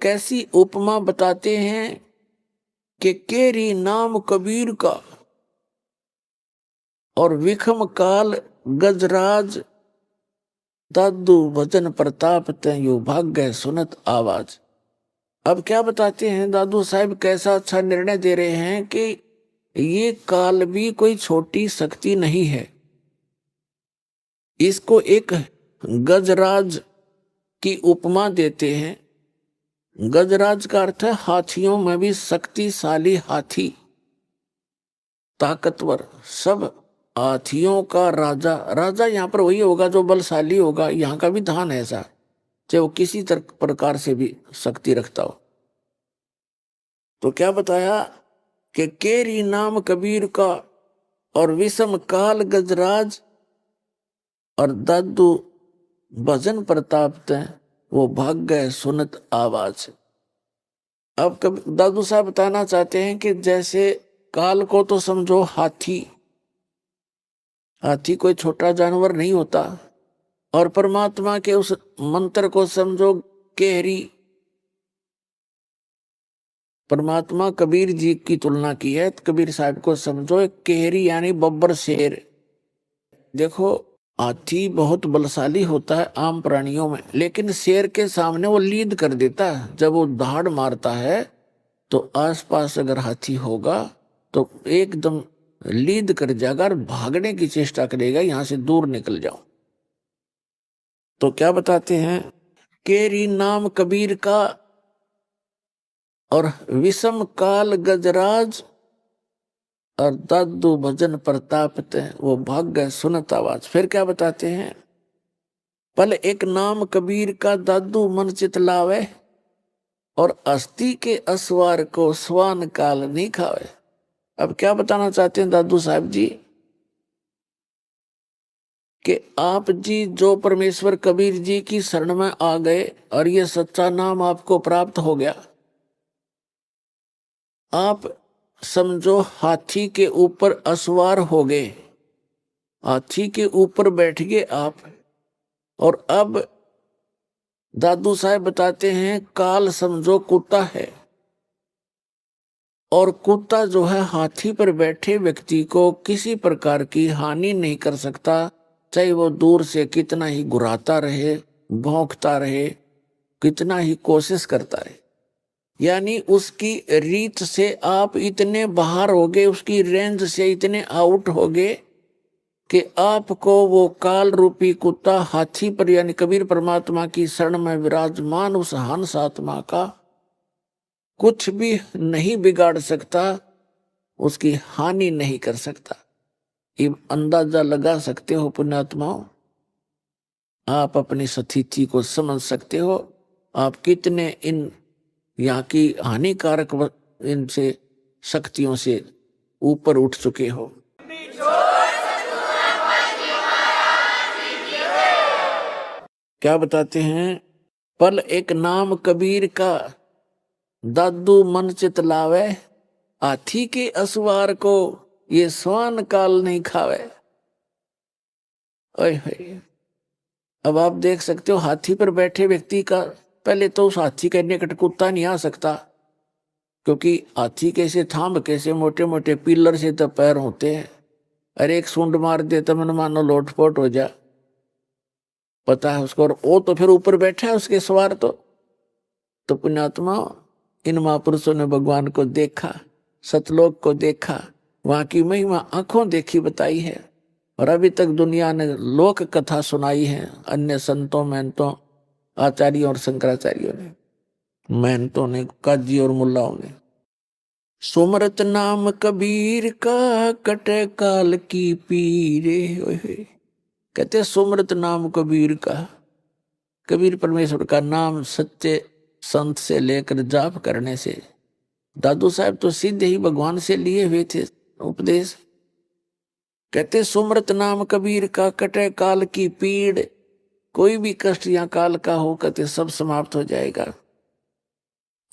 कैसी उपमा बताते हैं कि केरी नाम कबीर का और विखम काल गजराज, दादू भजन प्रताप तयु भाग्य सुनत आवाज। अब क्या बताते हैं दादू साहब, कैसा अच्छा निर्णय दे रहे हैं कि ये काल भी कोई छोटी शक्ति नहीं है। इसको एक गजराज की उपमा देते हैं। गजराज का अर्थ है हाथियों में भी शक्तिशाली हाथी, ताकतवर, सब हाथियों का राजा। राजा यहाँ पर वही होगा जो बलशाली होगा। यहाँ का भी ध्यान है ऐसा, चाहे वो किसी प्रकार से भी शक्ति रखता हो। तो क्या बताया कि केरी नाम कबीर का और विषम काल गजराज और दादू भजन प्रताप ते वो भाग्य सुनत आवाज। अब दादू साहब बताना चाहते हैं कि जैसे काल को तो समझो हाथी, हाथी कोई छोटा जानवर नहीं होता, और परमात्मा के उस मंत्र को समझो केहरी। परमात्मा कबीर जी की तुलना की है, कबीर साहब को समझो एक केहरी यानी बब्बर शेर। देखो हाथी बहुत बलशाली होता है आम प्राणियों में, लेकिन शेर के सामने वो लीद कर देता है। जब वो दहाड़ मारता है तो आसपास अगर हाथी होगा तो एकदम लीद कर जाएगा और भागने की चेष्टा करेगा, यहां से दूर निकल जाओ। तो क्या बताते हैं, केरी नाम कबीर का और विषम काल गजराज और दादू भजन प्रताप वो भाग्य सुनत आवाज। फिर क्या बताते हैं, पल एक नाम कबीर का दादू मन चित लावे और अस्थि के असवार को स्वान काल नहीं खावे। अब क्या बताना चाहते हैं दादू साहब जी कि आप जी जो परमेश्वर कबीर जी की शरण में आ गए और ये सच्चा नाम आपको प्राप्त हो गया, आप समझो हाथी के ऊपर असवार हो गए, हाथी के ऊपर बैठ गए आप। और अब दादू साहब बताते हैं काल समझो कुत्ता है, और कुत्ता जो है हाथी पर बैठे व्यक्ति को किसी प्रकार की हानि नहीं कर सकता, चाहे वो दूर से कितना ही गुर्राता रहे, भौंकता रहे, कितना ही कोशिश करता रहे। यानी उसकी रीत से आप इतने बाहर हो गए, उसकी रेंज से इतने आउट हो गए कि आपको वो काल रूपी कुत्ता हाथी पर यानी कबीर परमात्मा की शरण में विराजमान उस हंस आत्मा का कुछ भी नहीं बिगाड़ सकता, उसकी हानि नहीं कर सकता। ये अंदाजा लगा सकते हो पुण्यात्माओं, आप अपनी स्थिति को समझ सकते हो, आप कितने इन यहाँ की हानिकारक इनसे शक्तियों से ऊपर उठ चुके हो। क्या बताते हैं, पल एक नाम कबीर का दादू मन चित लावे, हाथी के असवार को ये स्वान काल नहीं खावे। ओए अब आप देख सकते हो हाथी पर बैठे व्यक्ति का, पहले तो उस हाथी के निकट कुत्ता नहीं आ सकता, क्योंकि हाथी कैसे थाम कैसे मोटे मोटे पिलर से तो पैर होते हैं, अरे एक सूंड मार दे तो मन मानो लोटपोट हो जा, पता है उसको। और वो तो फिर ऊपर बैठा है उसके सवार। तो पुण्यात्मा इन महापुरुषों ने भगवान को देखा, सतलोक को देखा, वहां की महिमा आंखों देखी बताई है, और अभी तक दुनिया ने लोक कथा सुनाई है अन्य संतों महंतों आचार्यों और शंकराचार्यों ने, महंतों ने, काजी और मुल्लाओं ने। सुमरत नाम कबीर का कटे काल की पीरे। कहते सुमरत नाम कबीर का, कबीर परमेश्वर का नाम सच्चे संत से लेकर जाप करने से, दादू साहब तो सीधे ही भगवान से लिए हुए थे उपदेश। कहते सुमरत नाम कबीर का कटे काल की पीड़, कोई भी कष्ट या काल का हो कहते सब समाप्त हो जाएगा।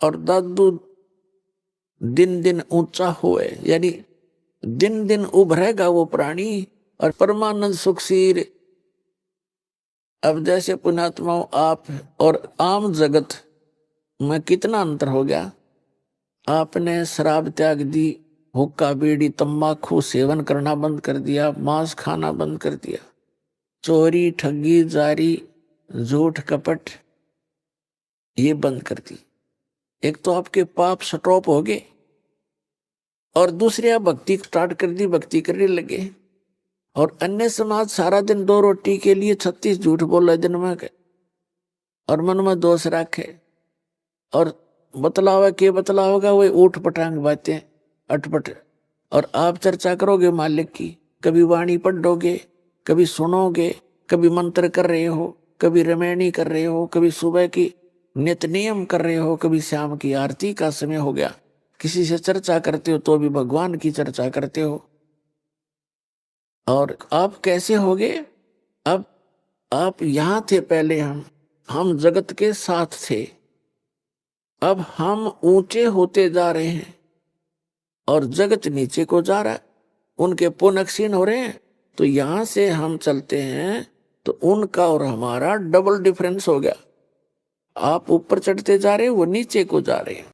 और दादू दिन दिन ऊंचा हुए, यानी दिन दिन उभरेगा वो प्राणी और परमानंद सुखसीर। अब जैसे पुण्यात्माओं आप और आम जगत में कितना अंतर हो गया। आपने शराब त्याग दी, हुक्का बीड़ी तंबाकू सेवन करना बंद कर दिया, मांस खाना बंद कर दिया, चोरी ठगी जारी झूठ कपट ये बंद कर दी। एक तो आपके पाप स्टॉप हो गए और दूसरे आप भक्ति स्टार्ट कर दी, भक्ति करने लगे। और अन्य समाज सारा दिन 2 रोटी के लिए 36 झूठ बोले दिन में और मन में दोष रखे और बतलावा के बतलाओगा वही ऊट पटांग बातें अटपट। और आप चर्चा करोगे मालिक की, कभी वाणी पढ़ोगे, कभी सुनोगे, कभी मंत्र कर रहे हो, कभी रमैनी कर रहे हो, कभी सुबह की नित नियम कर रहे हो, कभी शाम की आरती का समय हो गया, किसी से चर्चा करते हो तो भी भगवान की चर्चा करते हो। और आप कैसे होगे? अब आप यहां थे पहले, हम जगत के साथ थे, अब हम ऊंचे होते जा रहे हैं और जगत नीचे को जा रहा है। उनके पुण्य क्षीण हो रहे हैं तो यहां से हम चलते हैं तो उनका और हमारा डबल डिफरेंस हो गया। आप ऊपर चढ़ते जा रहे हैं, वो नीचे को जा रहे हैं।